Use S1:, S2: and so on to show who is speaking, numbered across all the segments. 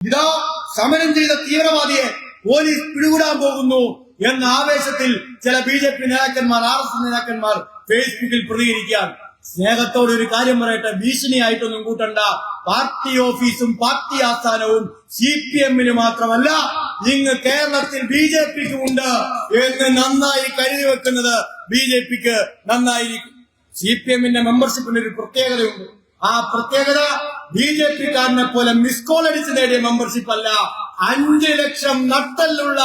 S1: ഇതാ സമരം ചെയ്ത തീവ്രവാദിയെ പോലീസ് പിടികൂടാൻ പോകുന്നു എന്ന ആവേശത്തിൽ ചില BJP നേതാക്കന്മാർ, RSS നേതാക്കന്മാർ ഫേസ്ബുക്കിൽ പ്രതികരിക്കാൻ. സ്നേഹത്തോടെ ഒരു കാര്യം പറയട്ടെ, ഭീഷണിയായിട്ടൊന്നും കൂട്ടണ്ട. പാർട്ടി ഓഫീസും പാർട്ടി ആസ്ഥാനവും CPM-ന് മാത്രമല്ല, ഇങ്ങ് കേരളത്തിൽ BJP-ക്കും ഉണ്ട് എന്ന് നന്നായി കരുതി വെക്കുന്നത് BJP-ക്ക് നന്നായിരിക്കും. CPM-ന്റെ മെമ്പർഷിപ്പിന് ഒരു പ്രത്യേകതയുണ്ട്. ആ പ്രത്യേകത BJP-കാരനെ പോലെ മിസ് കോൾ അടിച്ച് നേടിയ മെമ്പർഷിപ്പ് അല്ല. 5 ലക്ഷം നട്ടലുള്ള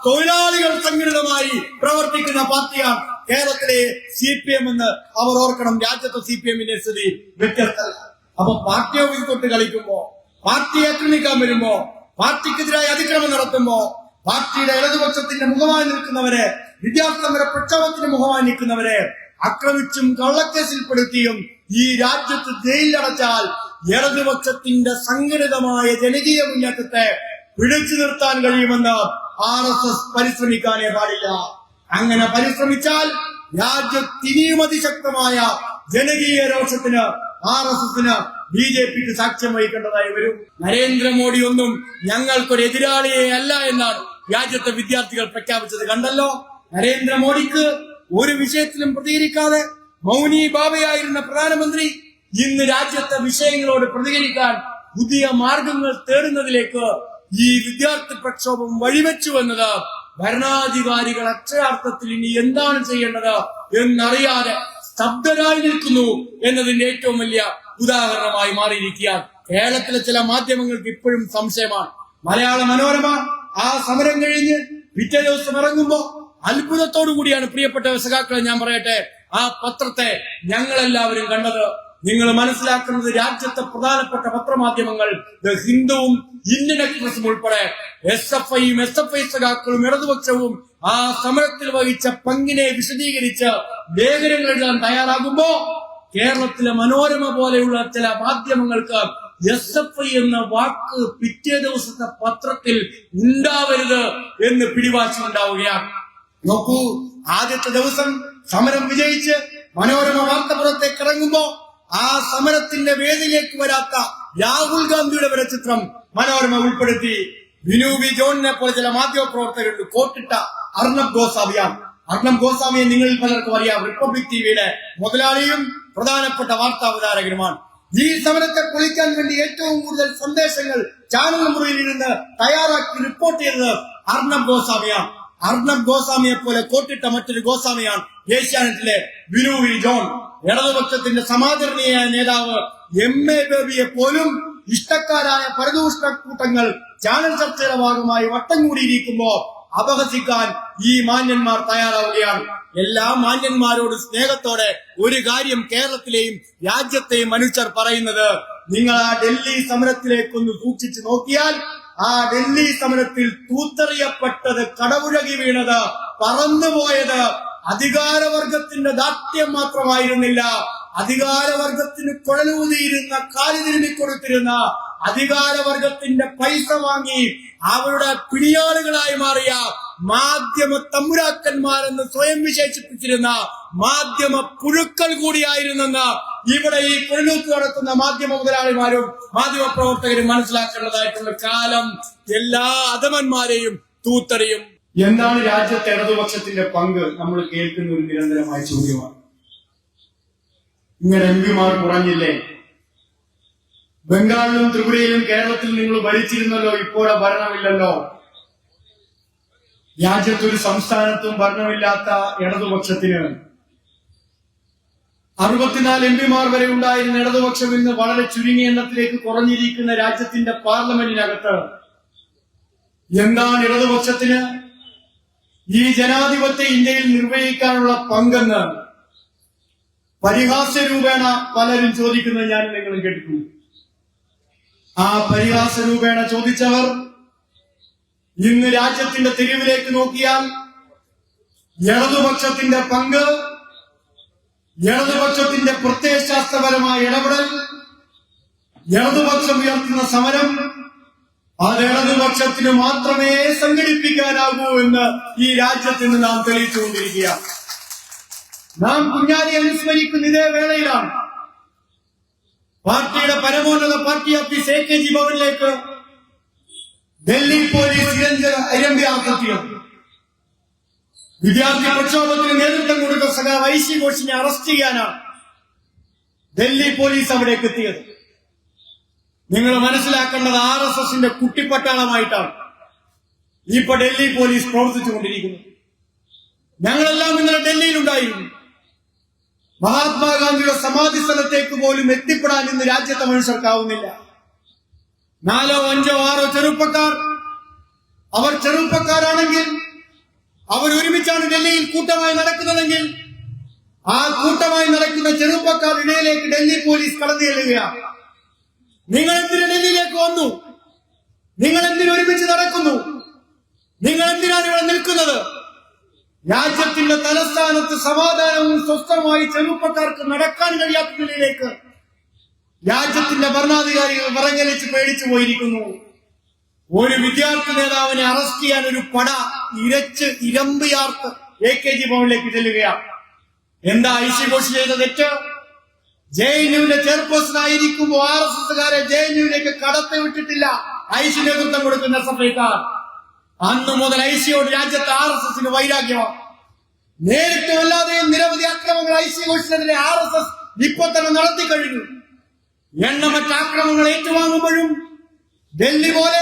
S1: തൊഴിലാളികൾ സംഘടിതമായി പ്രവർത്തിക്കുന്ന പാർട്ടിയാണ് കേരളത്തിലെ CPM എന്ന് അവർ ഓർക്കണം. രാജ്യത്തെ CPM-ന്റെ സ്ഥിതി വ്യത്യസ്തമല്ല. അപ്പൊ പാർട്ടി ഓഫീസ് തൊട്ട് കളിക്കുമ്പോ, പാർട്ടി ആക്രമിക്കാൻ വരുമ്പോ, പാർട്ടിക്കെതിരായി അതിക്രമം നടത്തുമ്പോ, പാർട്ടിയുടെ ഇടതുപക്ഷത്തിന്റെ മുഖമായി നിൽക്കുന്നവരെ, വിദ്യാർത്ഥി പ്രക്ഷോഭത്തിന് മുഖമായി നിൽക്കുന്നവരെ ആക്രമിച്ചും കള്ളക്കേസിൽപ്പെടുത്തിയും ഈ രാജ്യത്ത് ജയിലിലടച്ചാൽ ഇടതുപക്ഷത്തിന്റെ സംഘടിതമായ ജനകീയ മുന്നേറ്റത്തെ പിടിച്ചു നിർത്താൻ കഴിയുമെന്ന് RSS പരിശ്രമിക്കാനേ പാടില്ല. അങ്ങനെ പരിശ്രമിച്ചാൽ രാജ്യത്തിനിയും അതിശക്തമായ ജനകീയ രോഷത്തിന് RSS-ന് BJP-ക്ക് സാക്ഷ്യം വഹിക്കേണ്ടതായി വരും. നരേന്ദ്രമോദി ഒന്നും ഞങ്ങൾക്കൊരു എതിരാളിയെ അല്ല എന്നാണ് രാജ്യത്തെ വിദ്യാർത്ഥികൾ പ്രഖ്യാപിച്ചത്. കണ്ടല്ലോ, നരേന്ദ്രമോദിക്ക് ഒരു വിഷയത്തിലും പ്രതികരിക്കാതെ മൗനി ബാബയായിരുന്ന പ്രധാനമന്ത്രി ഇന്ന് രാജ്യത്തെ വിഷയങ്ങളോട് പ്രതികരിക്കാൻ പുതിയ മാർഗങ്ങൾ തേടുന്നതിലേക്ക് ഈ വിദ്യാർത്ഥി പ്രക്ഷോഭം വഴിവെച്ചു എന്നത് ഭരണാധികാരികൾ അക്ഷരാർത്ഥത്തിൽ ഇനി എന്താണ് ചെയ്യേണ്ടത് എന്നറിയാതെ സ്തബ്ധരായി നിൽക്കുന്നു എന്നതിന്റെ ഏറ്റവും വലിയ ഉദാഹരണമായി മാറിയിരിക്കുകയാണ്. കേരളത്തിലെ ചില മാധ്യമങ്ങൾക്ക് ഇപ്പോഴും സംശയമാണ്. മലയാള മനോരമ ആ സമരം കഴിഞ്ഞ് പിറ്റേ ദിവസം ഇറങ്ങുമ്പോ അത്ഭുതത്തോടു കൂടിയാണ്, പ്രിയപ്പെട്ട സഖാക്കളെ ഞാൻ പറയട്ടെ, ആ പത്രത്തെ ഞങ്ങളെല്ലാവരും കണ്ടത്. നിങ്ങൾ മനസ്സിലാക്കുന്നത്, രാജ്യത്തെ പ്രധാനപ്പെട്ട പത്രമാധ്യമങ്ങൾ ദ ഹിന്ദുവും ഇന്ത്യൻ എക്സ്പ്രസും ഉൾപ്പെടെ SFI-യും SFI സഖാക്കളും ഇടതുപക്ഷവും ആ സമരത്തിൽ വഹിച്ച പങ്കിനെ വിശദീകരിച്ച് ലേഖനങ്ങൾ എഴുതാൻ തയ്യാറാകുമ്പോ കേരളത്തിലെ മനോരമ പോലെയുള്ള ചില മാധ്യമങ്ങൾക്ക് SFI എന്ന വാക്ക് പിറ്റേ ദിവസത്തെ പത്രത്തിൽ ഉണ്ടാവരുത് എന്ന് പിടിവാശി ഉണ്ടാവുകയാണ്. നോക്കൂ, ആദ്യത്തെ ദിവസം സമരം വിജയിച്ച് മനോരമ വാർത്തപ്പുറത്തേക്ക് ഇറങ്ങുമ്പോ ആ സമരത്തിന്റെ വേദിയിലേക്ക് വരാത്ത രാഹുൽ ഗാന്ധിയുടെ വരെ ചിത്രം മനോരമ ഉൾപ്പെടുത്തി. ബിനു വി ജോണിനെ പോലെ ചില മാധ്യമപ്രവർത്തകരുണ്ട്. കോട്ടിട്ട അർണബ് ഗോസ്വാമിയാണ്. അർണബ് ഗോസ്വാമിയെ നിങ്ങളിൽ പലർക്കും അറിയാം. റിപ്പബ്ലിക് TVയുടെ മുതലാളിയും പ്രധാനപ്പെട്ട വാർത്താവതാരകരുമാണ്. ഈ സമരത്തെ പൊളിക്കാൻ വേണ്ടി ഏറ്റവും കൂടുതൽ സന്ദേശങ്ങൾ ചാനൽ മുറിയിൽ ഇരുന്ന് തയ്യാറാക്കി റിപ്പോർട്ട് ചെയ്തത് അർണബ് ഗോസ്വാമിയാണ്. അർണബ് ഗോസ്വാമിയെ പോലെ കോട്ടിട്ട മറ്റൊരു ഗോസ്വാമിയാണ് ഏഷ്യാനെറ്റിലെ ബിനു വി ജോൺ. ഇടതുപക്ഷത്തിന്റെ സമാദരണീയ നേതാവ് MA ബേബിയെ പോലും ഇഷ്ടക്കാരായ പരദൂഷണ കൂട്ടങ്ങൾ ചാനൽ ചർച്ചയുടെ ഭാഗമായി വട്ടം കൂടിയിരിക്കുമ്പോ അപഹസിക്കാൻ ഈ മാന്യന്മാർ തയ്യാറാവുകയാണ്. എല്ലാ മാന്യന്മാരോട് സ്നേഹത്തോടെ ഒരു കാര്യം കേരളത്തിലെയും രാജ്യത്തെയും മനുഷ്യർ പറയുന്നത്, നിങ്ങൾ ആ ഡൽഹി സമരത്തിലേക്കൊന്ന് സൂക്ഷിച്ചു നോക്കിയാൽ ആ ഡൽഹി സമരത്തിൽ തൂത്തെറിയപ്പെട്ടത്, കടപുഴകി വീണത്, പറന്നുപോയത് അധികാരവർഗത്തിന്റെ ദാർഢ്യം മാത്രമായിരുന്നില്ല. അധികാരവർഗത്തിന് കുഴലൂതിയിരുന്ന, കാലു തിരുമ്മിക്കൊടുത്തിരുന്ന, അധികാരവർഗത്തിന്റെ പൈസ വാങ്ങി അവരുടെ പിടിയാളുകളായി മാറിയ മാധ്യമ തമ്പുരാക്കന്മാരെന്ന് സ്വയം വിശേഷിപ്പിച്ചിരുന്ന മാധ്യമ പുഴുക്കൾ കൂടിയായിരുന്നെന്ന് ഇവിടെ ഈ കുഴലൂത്ത് നടത്തുന്ന മാധ്യമ മുതലാളിമാരും മാധ്യമ പ്രവർത്തകരും മനസ്സിലാക്കേണ്ടതായിട്ടുള്ള കാലം എല്ലാ അധമന്മാരെയും തൂത്തെറിയും. എന്താണ് രാജ്യത്തെ ഇടതുപക്ഷത്തിന്റെ പങ്ക്? നമ്മൾ കേൾക്കുന്ന ഒരു നിരന്തരമായ ചോദ്യമാണ്. ഇങ്ങനെ MP-മാർ കുറഞ്ഞില്ലേ? ബംഗാളിലും ത്രിപുരയിലും കേരളത്തിൽ നിങ്ങൾ ഭരിച്ചിരുന്നല്ലോ, ഇപ്പോഴെ ഭരണമില്ലല്ലോ. രാജ്യത്തൊരു സംസ്ഥാനത്തും ഭരണമില്ലാത്ത ഇടതുപക്ഷത്തിന് 64 MP-മാർ വരെ ഉണ്ടായിരുന്ന ഇടതുപക്ഷം ഇന്ന് വളരെ ചുരുങ്ങിയ എണ്ണത്തിലേക്ക് കുറഞ്ഞിരിക്കുന്ന രാജ്യത്തിന്റെ പാർലമെന്റിനകത്ത് എന്താണ് ഇടതുപക്ഷത്തിന് ഈ ജനാധിപത്യ ഇന്ത്യയിൽ നിർവഹിക്കാനുള്ള പങ്കെന്ന് പരിഹാസ രൂപേണ പലരും ചോദിക്കുന്നത് ഞാൻ നിങ്ങളും കേട്ടിട്ടുണ്ട്. ആ പരിഹാസ രൂപേണ ചോദിച്ചവർ ഇന്ന് രാജ്യത്തിന്റെ തെരുവിലേക്ക് നോക്കിയാൽ ഇടതുപക്ഷത്തിന്റെ പങ്ക്, ഇടതുപക്ഷത്തിന്റെ പ്രത്യയശാസ്ത്രപരമായ ഇടപെടൽ, ഇടതുപക്ഷം ഉയർത്തുന്ന സമരം, അത് ഇടതുപക്ഷത്തിന് മാത്രമേ സംഘടിപ്പിക്കാനാകൂ എന്ന് ഈ രാജ്യത്തിന് നാം തെളിയിച്ചുകൊണ്ടിരിക്കുകയാണ്. നാം കുഞ്ഞാലി അനുസ്മരിക്കുന്ന ഇതേ വേളയിലാണ് പാർട്ടിയുടെ പരമോന്നത പാർട്ടി ഓഫീസ് AKG ഭവനിലേക്ക് ഡൽഹി പോലീസ് ഇരമ്പിയാർക്കെത്തിയത്. വിദ്യാർത്ഥി പ്രക്ഷോഭത്തിന് നേതൃത്വം കൊടുത്ത സഖാവ് ഐസി ഘോഷിനെ അറസ്റ്റ് ചെയ്യാനാണ് ഡൽഹി പോലീസ് അവിടേക്ക് എത്തിയത്. നിങ്ങൾ മനസ്സിലാക്കേണ്ടത് RSSന്റെ കുട്ടിപ്പട്ടാളമായിട്ടാണ് ഇപ്പൊ ഡൽഹി പോലീസ് പ്രവർത്തിച്ചുകൊണ്ടിരിക്കുന്നത്. ഞങ്ങളെല്ലാം ഇന്നലെ ഡൽഹിയിലുണ്ടായിരുന്നു. മഹാത്മാഗാന്ധിയുടെ സമാധി സ്ഥലത്തേക്ക് പോലും എത്തിപ്പെടാൻ ഇന്ന് രാജ്യത്തെ മനുഷ്യർക്കാവുന്നില്ല. 4, 5, 6 ചെറുപ്പക്കാർ, അവർ ചെറുപ്പക്കാരാണെങ്കിൽ അവർ ഒരുമിച്ചാണ് ഡൽഹിയിൽ കൂട്ടമായി നടക്കുന്നതെങ്കിൽ ആ കൂട്ടമായി നടക്കുന്ന ചെറുപ്പക്കാരുടെ ഇടയിലേക്ക് ഡൽഹി പോലീസ് കടന്നു ചെല്ലുകയാണ്. നിങ്ങൾ എന്തിനു ഡൽഹിയിലേക്ക് വന്നു? നിങ്ങൾ എന്തിനു ഒരുമിച്ച് നടക്കുന്നു? നിങ്ങൾ എന്തിനാണ് ഇവിടെ നിൽക്കുന്നത്? രാജ്യത്തിന്റെ തലസ്ഥാനത്ത് സമാധാനവും സ്വസ്ഥമായി ചെറുപ്പക്കാർക്ക് നടക്കാൻ കഴിയാത്ത നിലയിലേക്ക് രാജ്യത്തിന്റെ ഭരണാധികാരികൾ വിറങ്ങലിച്ച് പേടിച്ചു പോയിരിക്കുന്നു. ഒരു വിദ്യാർത്ഥി നേതാവിനെ അറസ്റ്റ് ചെയ്യാൻ ഒരു പട ഇരമ്പിയാർത്ത് AKG ഭവനിലേക്ക് ചെല്ലുകയാണ്. എന്താ ഐസി ഘോഷ് ചെയ്ത തെറ്റ്? JNUവിന്റെ ചെയർപേഴ്സൺ ആയിരിക്കുമ്പോൾ RSSകാരെ JNUവിലേക്ക് കടത്തി വിട്ടിട്ടില്ല ഐസി നേതൃത്വം കൊടുക്കുന്ന SFIക്കാർ. അന്നു മുതൽ ഐസിയോട് രാജ്യത്തെ RSSന് വൈരാഗ്യമാണ്. നേരിട്ടും അല്ലാതെയും നിരവധി അക്രമങ്ങൾ ഐസി ഘോഷിനെതിരെ RSS ഇപ്പൊ തന്നെ നടത്തി കഴിഞ്ഞു. എണ്ണമറ്റ ആക്രമണങ്ങൾ ഏറ്റുവാങ്ങുമ്പോഴും ഡൽഹി പോലെ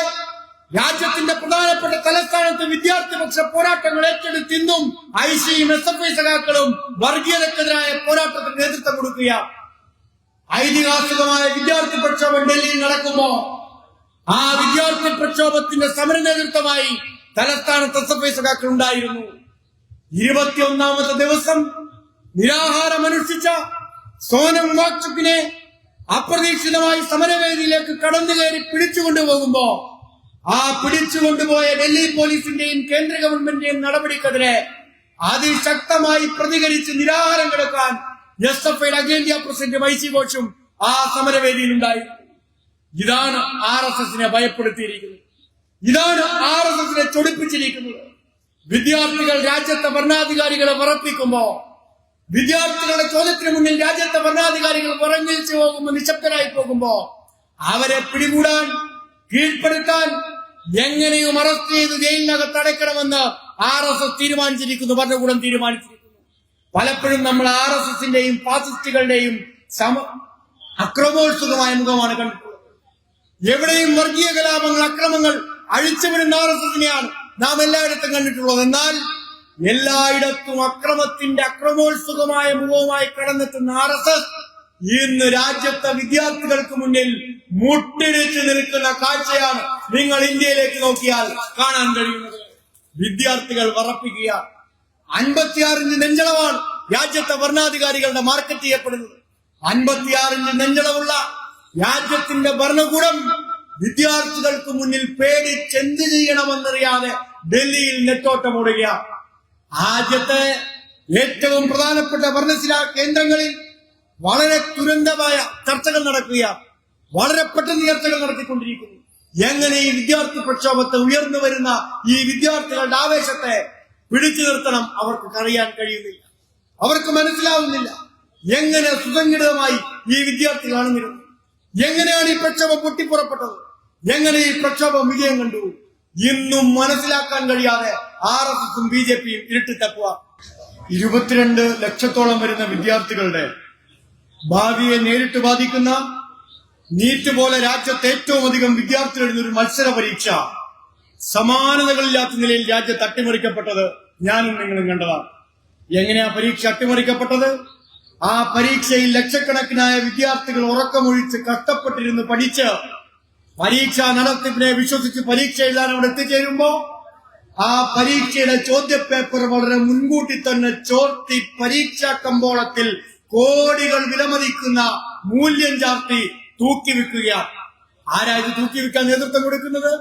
S1: രാജ്യത്തിന്റെ പ്രധാനപ്പെട്ട തലസ്ഥാനത്ത് വിദ്യാർത്ഥിപക്ഷ പോരാട്ടങ്ങൾ ഏറ്റെടുത്തിന്നും ഐസിയും SFI സഖാക്കളും വർഗീയതക്കെതിരായ പോരാട്ടത്തിന് നേതൃത്വം കൊടുക്കുക. ഐതിഹാസികമായ വിദ്യാർത്ഥി പ്രക്ഷോഭം ഡൽഹിയിൽ നടക്കുമ്പോ ആ വിദ്യാർത്ഥി പ്രക്ഷോഭത്തിന്റെ സമര നേതൃത്വമായി തലസ്ഥാനത്ത് SFI സഖാക്കൾ ഉണ്ടായിരുന്നു. 21ാമത്തെ ദിവസം നിരാഹാരം അനുഷ്ഠിച്ച സോനം വാങ്ചുക്കിനെ അപ്രതീക്ഷിതമായി സമരവേദിയിലേക്ക് കടന്നു കയറി പിടിച്ചുകൊണ്ടുപോകുമ്പോ ആ പിടിച്ചുകൊണ്ടുപോയ ഡൽഹി പോലീസിന്റെയും കേന്ദ്ര ഗവൺമെന്റിന്റെയും നടപടിക്കെതിരെ അതിശക്തമായി പ്രതികരിച്ച് നിരാഹാരം കിടക്കാൻ SFIയുടെ അഖിലേന്ത്യാ പ്രസിഡന്റ് ഐസി ഘോഷും ആ സമരവേദിയിൽ ഉണ്ടായിരുന്നു. ഇതാണ് RSSനെ ഭയപ്പെടുത്തിയിരിക്കുന്നത്. ഇതാണ് RSSനെ ചൊടിപ്പിച്ചിരിക്കുന്നത്. വിദ്യാർത്ഥികൾ രാജ്യത്തെ ഭരണാധികാരികളെ വിറപ്പിക്കുമ്പോ, വിദ്യാർത്ഥികളുടെ ചോദ്യത്തിന് മുന്നിൽ രാജ്യത്തെ ഭരണാധികാരികൾ വിറങ്ങിച്ചു പോകുമ്പോൾ, നിശബ്ദരായി പോകുമ്പോ അവരെ പിടികൂടാൻ, കീഴ്പ്പെടുത്താൻ, എങ്ങനെയും അറസ്റ്റ് ചെയ്ത് ജയിലിനകത്ത് അടയ്ക്കണമെന്ന് RSS തീരുമാനിച്ചിരിക്കുന്നു, ഭരണകൂടം തീരുമാനിച്ചിരിക്കുന്നു. പലപ്പോഴും നമ്മൾ RSSന്റെയും ഫാസിസ്റ്റുകളുടെയും അക്രമോത്സുകമായ മുഖമാണ് കണ്ടിട്ടുള്ളത്. എവിടെയും വർഗീയ കലാപങ്ങൾ, അക്രമങ്ങൾ അഴിച്ചുവിടുന്ന RSSനെയാണ് നാം എല്ലായിടത്തും കണ്ടിട്ടുള്ളത്. എന്നാൽ എല്ലായിടത്തും അക്രമത്തിന്റെ അക്രമോത്സുകമായ മുഖവുമായി കടന്നെത്തുന്ന RSS ഇന്ന് രാജ്യത്തെ വിദ്യാർത്ഥികൾക്ക് മുന്നിൽ മുട്ടിടിച്ച് നിൽക്കുന്ന കാഴ്ചയാണ് നിങ്ങൾ ഇന്ത്യയിലേക്ക് നോക്കിയാൽ കാണാൻ കഴിയുന്നത്. വിദ്യാർത്ഥികൾ വിറപ്പിക്കുക. 56 ഇഞ്ച് നെഞ്ചളവാണ് രാജ്യത്തെ ഭരണാധികാരികളുടെ മാർക്കറ്റ് ചെയ്യപ്പെടുന്നത്. 56 ഇഞ്ച് നെഞ്ചളവുള്ള രാജ്യത്തിന്റെ ഭരണകൂടം വിദ്യാർത്ഥികൾക്ക് മുന്നിൽ പേടിച്ചെന്ത് ചെയ്യണമെന്നറിയാതെ ഡൽഹിയിൽ നെട്ടോട്ടമോടുകയാണ്. രാജ്യത്തെ ഏറ്റവും പ്രധാനപ്പെട്ട ഭരണശിലാ കേന്ദ്രങ്ങളിൽ വളരെ തുരന്തമായ ചർച്ചകൾ നടക്കുകയാണ്. വളരെ പെട്ടെന്ന് ചർച്ചകൾ നടത്തിക്കൊണ്ടിരിക്കുന്നു. എങ്ങനെ ഈ വിദ്യാർത്ഥി പ്രക്ഷോഭത്തെ ഉയർന്നു വരുന്ന ഈ വിദ്യാർത്ഥികളുടെ ആവേശത്തെ പിടിച്ചു നിർത്തണം അവർക്ക് അറിയാൻ കഴിയുന്നില്ല. അവർക്ക് മനസ്സിലാവുന്നില്ല എങ്ങനെ സുസംഘടിതമായി ഈ വിദ്യാർത്ഥികൾ അണിനിരുന്നു, എങ്ങനെയാണ് ഈ പ്രക്ഷോഭം പൊട്ടിപ്പുറപ്പെട്ടത്, എങ്ങനെ ഈ പ്രക്ഷോഭം വിജയം കണ്ടു. ഇന്നും മനസ്സിലാക്കാൻ കഴിയാതെ RSSും BJPയും ഇരുട്ടിത്തപ്പുക. 22 ലക്ഷത്തോളം വരുന്ന വിദ്യാർത്ഥികളുടെ ഭാവിയെ നേരിട്ട് ബാധിക്കുന്ന നീറ്റ് പോലെ രാജ്യത്ത് ഏറ്റവും അധികം വിദ്യാർത്ഥികൾ എഴുതുന്ന ഒരു മത്സര പരീക്ഷ സമാനതകളില്ലാത്ത നിലയിൽ രാജ്യത്ത് അട്ടിമറിക്കപ്പെട്ടത് ഞാനും നിങ്ങളും കണ്ടതാണ്. എങ്ങനെയാ പരീക്ഷ അട്ടിമറിക്കപ്പെട്ടത്? ആ പരീക്ഷയിൽ ലക്ഷക്കണക്കിനായ വിദ്യാർത്ഥികൾ ഉറക്കമൊഴിച്ച് കഷ്ടപ്പെട്ടിരുന്ന് പഠിച്ച് പരീക്ഷാ നടത്തിപ്പിനെ വിശ്വസിച്ച് പരീക്ഷ എഴുതാൻ അവിടെ എത്തിച്ചേരുമ്പോ ആ പരീക്ഷയുടെ ചോദ്യപേപ്പർ വളരെ മുൻകൂട്ടി തന്നെ ചോർത്തി പരീക്ഷാ കമ്പോളത്തിൽ കോടികൾ വിലമതിക്കുന്ന മൂല്യം ചാർത്തി തൂക്കിവിൽക്കുകയാണ്. ആരാ ഇത് തൂക്കിവിൽക്കാൻ നേതൃത്വം കൊടുക്കുന്നത്?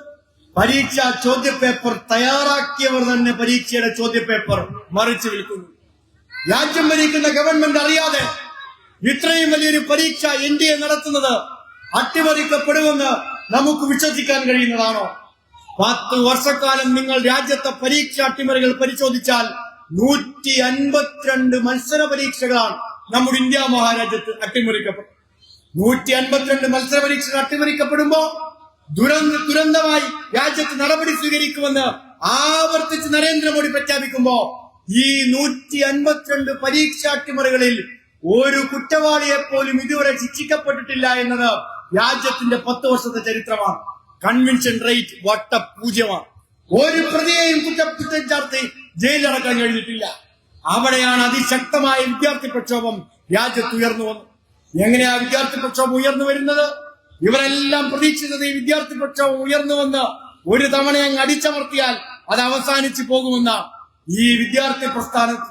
S1: പരീക്ഷാ ചോദ്യപേപ്പർ തയ്യാറാക്കിയവർ തന്നെ പരീക്ഷയുടെ ചോദ്യപേപ്പർ മറിച്ചു വിൽക്കുന്നു. രാജ്യം ഭരിക്കുന്ന ഗവൺമെന്റ് അറിയാതെ ഇത്രയും വലിയൊരു പരീക്ഷ NDA നടത്തുന്നത് അട്ടിമറിക്കപ്പെടുമെന്ന് നമുക്ക് വിശ്വസിക്കാൻ കഴിയുന്നതാണോ? 10 വർഷക്കാലം നിങ്ങൾ രാജ്യത്തെ പരീക്ഷ അട്ടിമറികൾ പരിശോധിച്ചാൽ 152 മത്സര പരീക്ഷകളാണ് നമ്മുടെ ഇന്ത്യ മഹാരാജ്യത്ത് അട്ടിമറിക്കപ്പെട്ടു. 152 മത്സര പരീക്ഷകൾ അട്ടിമറിക്കപ്പെടുമ്പോ ദുരന്തമായി രാജ്യത്ത് നടപടി സ്വീകരിക്കുമെന്ന് ആവർത്തിച്ച് നരേന്ദ്രമോദി പ്രഖ്യാപിക്കുമ്പോ ഈ 152 പരീക്ഷാട്ടിമറികളിൽ ഒരു കുറ്റവാളിയെ പോലും ഇതുവരെ ശിക്ഷിക്കപ്പെട്ടിട്ടില്ല എന്നത് രാജ്യത്തിന്റെ 10 വർഷത്തെ ചരിത്രമാണ്. കൺവിൻഷൻ റേറ്റ് വട്ടപൂജ്യമാണ്. ഒരു പ്രതിയെയും കുറ്റം ചാർത്തി ജയിലിലടക്കാൻ കഴിഞ്ഞിട്ടില്ല. അവിടെയാണ് അതിശക്തമായ വിദ്യാർത്ഥി പ്രക്ഷോഭം രാജ്യത്ത് ഉയർന്നു വന്നത്. എങ്ങനെയാ വിദ്യാർത്ഥി പ്രക്ഷോഭം ഉയർന്നു വരുന്നത്? ഇവരെല്ലാം പ്രതീക്ഷിച്ചത് ഈ വിദ്യാർത്ഥി പ്രക്ഷോഭം ഉയർന്നു വന്ന് ഒരു തവണ അങ്ങ് അടിച്ചമർത്തിയാൽ അത് അവസാനിച്ചു പോകുമെന്ന ഈ വിദ്യാർത്ഥി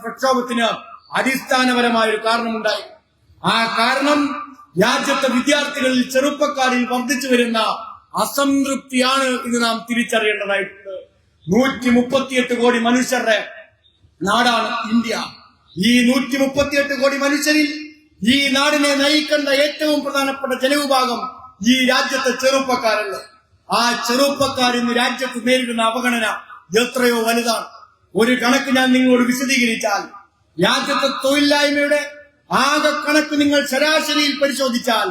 S1: പ്രക്ഷോഭത്തിന് അടിസ്ഥാനപരമായ ഒരു കാരണമുണ്ടായി. ആ കാരണം രാജ്യത്തെ വിദ്യാർത്ഥികളിൽ ചെറുപ്പക്കാരിൽ വർദ്ധിച്ചു വരുന്ന അസംതൃപ്തിയാണ് ഇത് നാം തിരിച്ചറിയേണ്ടതായിട്ടുണ്ട്. 138 കോടി മനുഷ്യരുടെ നാടാണ് ഇന്ത്യ. ഈ 138 കോടി മനുഷ്യരിൽ ഈ നാടിനെ നയിക്കേണ്ട ഏറ്റവും പ്രധാനപ്പെട്ട ജനവിഭാഗം ഈ രാജ്യത്തെ ചെറുപ്പക്കാരല്ലേ. ആ ചെറുപ്പക്കാർ ഇന്ന് രാജ്യത്ത് നേരിടുന്ന അവഗണന എത്രയോ വലുതാണ്. ഒരു കണക്ക് ഞാൻ നിങ്ങളോട് വിശദീകരിച്ചാൽ, രാജ്യത്തെ തൊഴിലില്ലായ്മയുടെ ആകെ കണക്ക് നിങ്ങൾ ശരാശരിയിൽ പരിശോധിച്ചാൽ,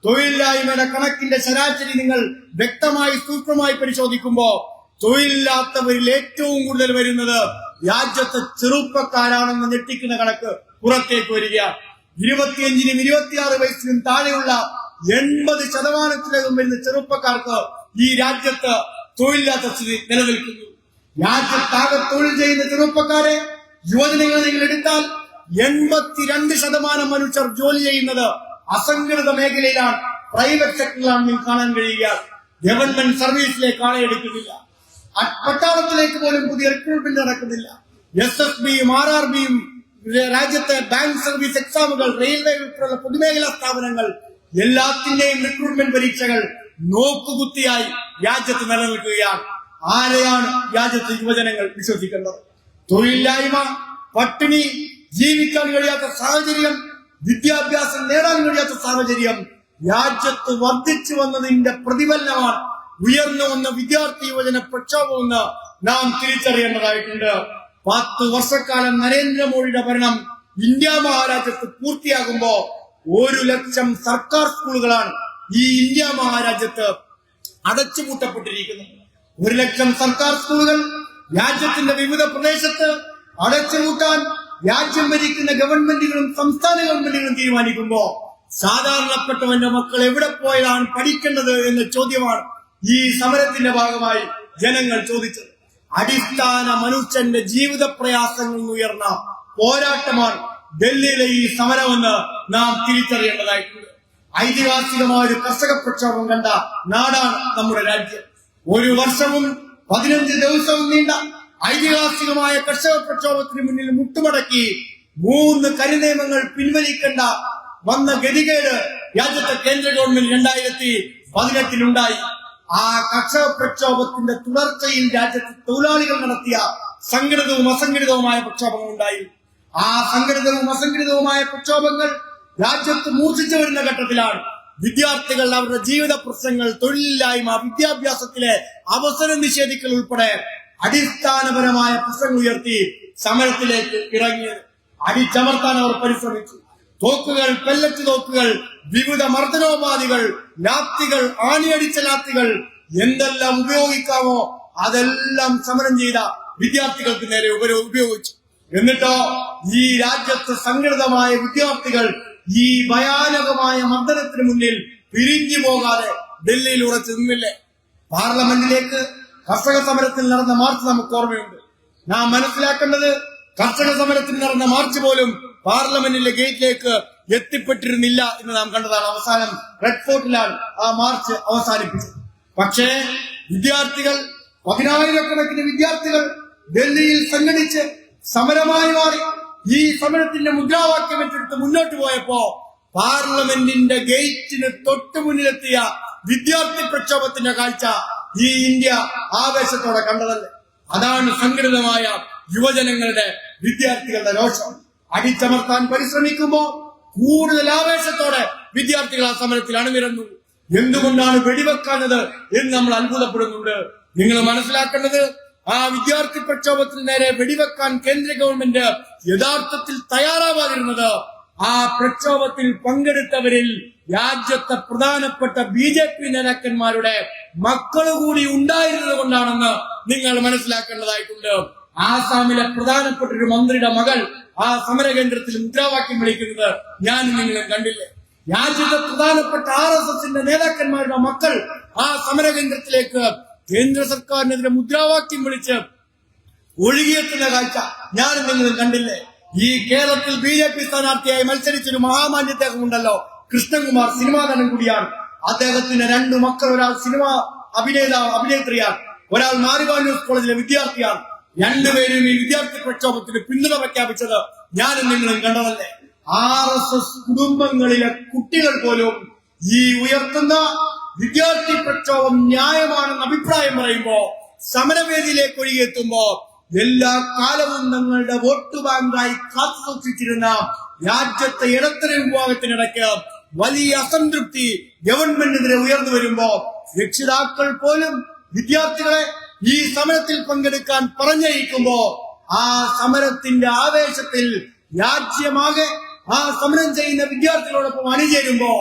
S1: തൊഴിലില്ലായ്മയുടെ കണക്കിന്റെ ശരാശരി നിങ്ങൾ വ്യക്തമായി സൂക്ഷ്മമായി പരിശോധിക്കുമ്പോ തൊഴിലില്ലാത്തവരിൽ ഏറ്റവും കൂടുതൽ വരുന്നത് രാജ്യത്തെ ചെറുപ്പക്കാരാണെന്ന് ഞെട്ടിക്കുന്ന കണക്ക് പുറത്തേക്ക് വരികയാണ്. 25-നും 26 വയസ്സിനും താഴെയുള്ള 80% വരുന്ന ചെറുപ്പക്കാർക്ക് ഈ രാജ്യത്ത് തൊഴിലില്ലാത്ത സ്ഥിതി നിലനിൽക്കുന്നു. രാജ്യത്താകെ തൊഴിൽ ചെയ്യുന്ന ചെറുപ്പക്കാരെ യുവജനങ്ങളെ നിങ്ങൾ എടുത്താൽ 82% മനുഷ്യർ ജോലി ചെയ്യുന്നത് അസംഘടിത മേഖലയിലാണ്, പ്രൈവറ്റ് സെക്ടറിലാണ് നിങ്ങൾക്ക് കാണാൻ കഴിയുക. ഗവൺമെന്റ് സർവീസിലേക്ക് ആളെ എടുക്കുന്നില്ല. പട്ടാളത്തിലേക്ക് പോലും പുതിയ റിക്രൂട്ട്മെന്റ് നടക്കുന്നില്ല. SSBയും RRBയും രാജ്യത്തെ ബാങ്ക് സർവീസ് എക്സാമുകൾ, റെയിൽവേ ഉൾപ്പെടെയുള്ള പൊതുമേഖലാ സ്ഥാപനങ്ങൾ എല്ലാത്തിന്റെയും റിക്രൂട്ട്മെന്റ് പരീക്ഷകൾ നോക്കുകുത്തിയായി രാജ്യത്ത് നിലനിൽക്കുകയാണ്. ആരെയാണ് രാജ്യത്തെ യുവജനങ്ങൾ വിശ്വസിക്കേണ്ടത്? തൊഴിലില്ലായ്മ, പട്ടിണി, ജീവിക്കാൻ കഴിയാത്ത സാഹചര്യം, വിദ്യാഭ്യാസം നേടാൻ കഴിയാത്ത സാഹചര്യം രാജ്യത്ത് വർദ്ധിച്ചു വന്നതിന്റെ പ്രതിഫലനമാണ് ഉയർന്നു വന്ന വിദ്യാർത്ഥി യുവജന പ്രക്ഷോഭമെന്ന് നാം തിരിച്ചറിയേണ്ടതായിട്ടുണ്ട്. 10 വർഷക്കാലം നരേന്ദ്രമോദിയുടെ ഭരണം ഇന്ത്യ മഹാരാജ്യത്ത് പൂർത്തിയാകുമ്പോ 1 ലക്ഷം സർക്കാർ സ്കൂളുകളാണ് ഈ ഇന്ത്യ മഹാരാജ്യത്ത് അടച്ചുപൂട്ടപ്പെട്ടിരിക്കുന്നത്. 1 ലക്ഷം സർക്കാർ സ്കൂളുകൾ രാജ്യത്തിന്റെ വിവിധ പ്രദേശത്ത് അടച്ചുപൂട്ടാൻ രാജ്യം ഭരിക്കുന്ന ഗവൺമെന്റുകളും സംസ്ഥാന ഗവൺമെന്റുകളും തീരുമാനിക്കുമ്പോ സാധാരണപ്പെട്ടവന്റെ മക്കൾ എവിടെ പോയാണ് പഠിക്കേണ്ടത് എന്ന ചോദ്യമാണ് ഈ സമരത്തിന്റെ ഭാഗമായി ജനങ്ങൾ ചോദിച്ചത്. അടിസ്ഥാന മനുഷ്യന്റെ ജീവിത പ്രയാസങ്ങളിൽ ഉയർന്ന പോരാട്ടമാണ് ഡൽഹിയിലെ ഈ സമരമെന്ന് നാം തിരിച്ചറിയേണ്ടതായിട്ടുണ്ട്. ഐതിഹാസികമായ ഒരു കർഷക പ്രക്ഷോഭം കണ്ട നാടാണ് നമ്മുടെ രാജ്യം. 1 വർഷവും 15 ദിവസവും നീണ്ട ഐതിഹാസികമായ കർഷക പ്രക്ഷോഭത്തിന് മുന്നിൽ മുട്ടുമടക്കി 3 കരിനിയമങ്ങൾ പിൻവലിക്കേണ്ട വന്ന ഗതികേട് രാജ്യത്തെ കേന്ദ്ര ഗവൺമെന്റ് 2018 ആ കർഷക പ്രക്ഷോഭത്തിന്റെ തുടർച്ചയിൽ രാജ്യത്തെ തൊഴിലാളികൾ നടത്തിയ സംഘടിതവും അസംഘടിതവുമായ പ്രക്ഷോഭങ്ങൾ ഉണ്ടായി. ആ സംഘടിതവും അസംഘടിതവുമായ പ്രക്ഷോഭങ്ങൾ രാജ്യത്ത് മൂർച്ഛിച്ചു വരുന്ന ഘട്ടത്തിലാണ് വിദ്യാർത്ഥികൾ അവരുടെ ജീവിത പ്രശ്നങ്ങൾ, തൊഴിലില്ലായ്മ, വിദ്യാഭ്യാസത്തിലെ അവസരം നിഷേധിക്കൽ ഉൾപ്പെടെ അടിസ്ഥാനപരമായ പ്രശ്നങ്ങൾ ഉയർത്തി സമരത്തിലേക്ക് ഇറങ്ങിയത്. അടിച്ചമർത്താൻ അവർ പരിശ്രമിച്ചു. തോക്കുകൾ, പെല്ലറ്റ് തോക്കുകൾ, വിവിധ മർദ്ദനോപാധികൾ, ലാത്തികൾ, ആണിയടിച്ച ലാത്തികൾ, എന്തെല്ലാം ഉപയോഗിക്കാമോ അതെല്ലാം സമരം ചെയ്ത വിദ്യാർത്ഥികൾക്ക് നേരെ ഉപയോഗിച്ചു. എന്നിട്ടോ ഈ രാജ്യത്ത് സംഘടിതമായ വിദ്യാർത്ഥികൾ ഈ ഭയാനകമായ മർദ്ദനത്തിന് മുന്നിൽ പിരിഞ്ഞു പോകാതെ ഡൽഹിയിൽ ഉറച്ചു നിന്നില്ലേ? പാർലമെന്റിലേക്ക് കർഷക സമരത്തിൽ നടന്ന മാർച്ച് നമുക്ക് ഓർമ്മയുണ്ട്. നാം മനസ്സിലാക്കേണ്ടത് കർഷക സമരത്തിൽ നടന്ന മാർച്ച് പോലും പാർലമെന്റിലെ ഗേറ്റിലേക്ക് എത്തിപ്പെട്ടിരുന്നില്ല എന്ന് നാം കണ്ടതാണ്. അവസാനം റെഡ് ഫോർട്ടിലാണ് ആ മാർച്ച് അവസാനിപ്പിച്ചത്. പക്ഷേ വിദ്യാർത്ഥികൾ, 10,000-കണക്കിന് വിദ്യാർത്ഥികൾ ഡൽഹിയിൽ സംഘടിച്ച് സമരമായി മാറി ഈ സമരത്തിന്റെ മുദ്രാവാക്യം ഏറ്റെടുത്ത് മുന്നോട്ട് പോയപ്പോ പാർലമെന്റിന്റെ ഗേറ്റിന് തൊട്ടു മുന്നിലെത്തിയ വിദ്യാർത്ഥി പ്രക്ഷോഭത്തിന്റെ കാഴ്ച ഈ ഇന്ത്യ ആവേശത്തോടെ കണ്ടതല്ലേ? അതാണ് സംഘടിതമായ യുവജനങ്ങളുടെ, വിദ്യാർത്ഥികളുടെ രോഷം. അടിച്ചമർത്താൻ പരിശ്രമിക്കുമ്പോ കൂടുതൽ ആവേശത്തോടെ വിദ്യാർത്ഥികൾ ആ സമരത്തിൽ അണിനിരന്നു. എന്തുകൊണ്ടാണ് വെടിവെക്കാഞ്ഞത് എന്ന് നമ്മൾ അത്ഭുതപ്പെടുന്നുണ്ട്. നിങ്ങൾ മനസ്സിലാക്കേണ്ടത്, ആ വിദ്യാർത്ഥി പ്രക്ഷോഭത്തിന് നേരെ വെടിവെക്കാൻ കേന്ദ്ര ഗവൺമെന്റ് യഥാർത്ഥത്തിൽ തയ്യാറാവാതിരുന്നത് ആ പ്രക്ഷോഭത്തിൽ പങ്കെടുത്തവരിൽ രാജ്യത്തെ പ്രധാനപ്പെട്ട BJP നേതാക്കന്മാരുടെ മക്കള് കൂടി ഉണ്ടായിരുന്നത് കൊണ്ടാണെന്ന് നിങ്ങൾ മനസ്സിലാക്കേണ്ടതായിട്ടുണ്ട്. ആസാമിലെ പ്രധാനപ്പെട്ട ഒരു മന്ത്രിയുടെ മകൾ ആ സമരകേന്ദ്രത്തിൽ മുദ്രാവാക്യം വിളിക്കുന്നത് ഞാനും നിങ്ങളും കണ്ടില്ലേ? രാജ്യത്തെ പ്രധാനപ്പെട്ട RSSന്റെ നേതാക്കന്മാരുടെ മക്കൾ ആ സമരകേന്ദ്രത്തിലേക്ക് കേന്ദ്ര സർക്കാരിനെതിരെ മുദ്രാവാക്യം വിളിച്ച് ഒഴുകിയെത്തുന്ന കാഴ്ച ഞാനും നിങ്ങളും കണ്ടില്ലേ? ഈ കേരളത്തിൽ BJP സ്ഥാനാർത്ഥിയായി മത്സരിച്ചൊരു മഹാമാന്യ അദ്ദേഹം ഉണ്ടല്ലോ, കൃഷ്ണകുമാർ, സിനിമാ നടൻ കൂടിയാണ്. അദ്ദേഹത്തിന് 2 മക്കൾ, ഒരാൾ സിനിമാ അഭിനേത്രിയാണ്, ഒരാൾ മാരിവാ ന്യൂസ് കോളേജിലെ വിദ്യാർത്ഥിയാണ്. രണ്ടുപേരും ഈ വിദ്യാർത്ഥി പ്രക്ഷോഭത്തിന് പിന്തുണ പ്രഖ്യാപിച്ചത് ഞാനും നിങ്ങളും കണ്ടതല്ലേ? RSS കുടുംബങ്ങളിലെ കുട്ടികൾ പോലും ഈ ഉയർത്തുന്ന വിദ്യാർത്ഥി പ്രക്ഷോഭം ന്യായമാണെന്ന് അഭിപ്രായം പറയുമ്പോ, സമരവേദിയിലേക്ക് ഒഴുകിയെത്തുമ്പോ എല്ലാ കാലവും തങ്ങളുടെ വോട്ട് ബാങ്കായി കാത്തു സൂക്ഷിച്ചിരുന്ന രാജ്യത്തെ ഇടത്തരം വിഭാഗത്തിനിടയ്ക്ക് വലിയ അസംതൃപ്തി ഗവൺമെന്റിനെതിരെ ഉയർന്നു വരുമ്പോ രക്ഷിതാക്കൾ പോലും വിദ്യാർത്ഥികളെ ഈ സമരത്തിൽ പങ്കെടുക്കാൻ പറഞ്ഞയക്കുമ്പോ ആ സമരത്തിന്റെ ആവേശത്തിൽ രാജ്യമാകെ ആ സമരം ചെയ്യുന്ന വിദ്യാർത്ഥികളോടൊപ്പം അണിചേരുമ്പോ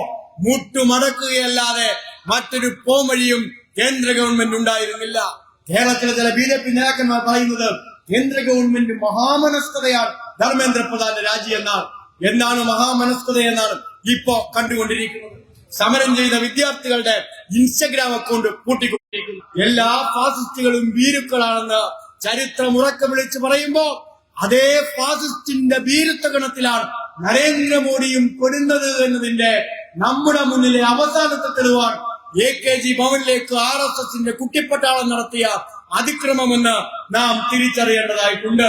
S1: മുട്ടുമടക്കുകയല്ലാതെ മറ്റൊരു പോംവഴിയും കേന്ദ്ര ഗവൺമെന്റ് ഉണ്ടായിരുന്നില്ല. കേരളത്തിലെ ചില BJP നേതാക്കന്മാർ പറയുന്നത് കേന്ദ്ര ഗവൺമെന്റ് മഹാമനസ്കതയാണ് ധർമ്മേന്ദ്ര പ്രധാന്റെ രാജി എന്നാണ്. എന്താണ് മഹാമനസ്കത എന്നാണ് ഇപ്പോ കണ്ടുകൊണ്ടിരിക്കുന്നത്. സമരം ചെയ്ത വിദ്യാർത്ഥികളുടെ ഇൻസ്റ്റഗ്രാം അക്കൗണ്ട് കൂട്ടിക്കൊണ്ടിരിക്കുന്നു. എല്ലാ ഫാസിസ്റ്റുകളും ഭീരുക്കളാണെന്ന് ചരിത്രം ഉറക്കം വിളിച്ച് പറയുമ്പോ അതേ ഫാസിസ്റ്റിന്റെ ഭീരുത്വ ഗണത്തിലാണ് നരേന്ദ്രമോദിയും പെടുന്നത് എന്നതിന്റെ നമ്മുടെ മുന്നിലെ അവസാനത്തെ തെളിവാണ് AKG ഭവനിലേക്ക് RSSന്റെ കുട്ടിപ്പട്ടാളം നടത്തിയ അതിക്രമമെന്ന് നാം തിരിച്ചറിയേണ്ടതായിട്ടുണ്ട്.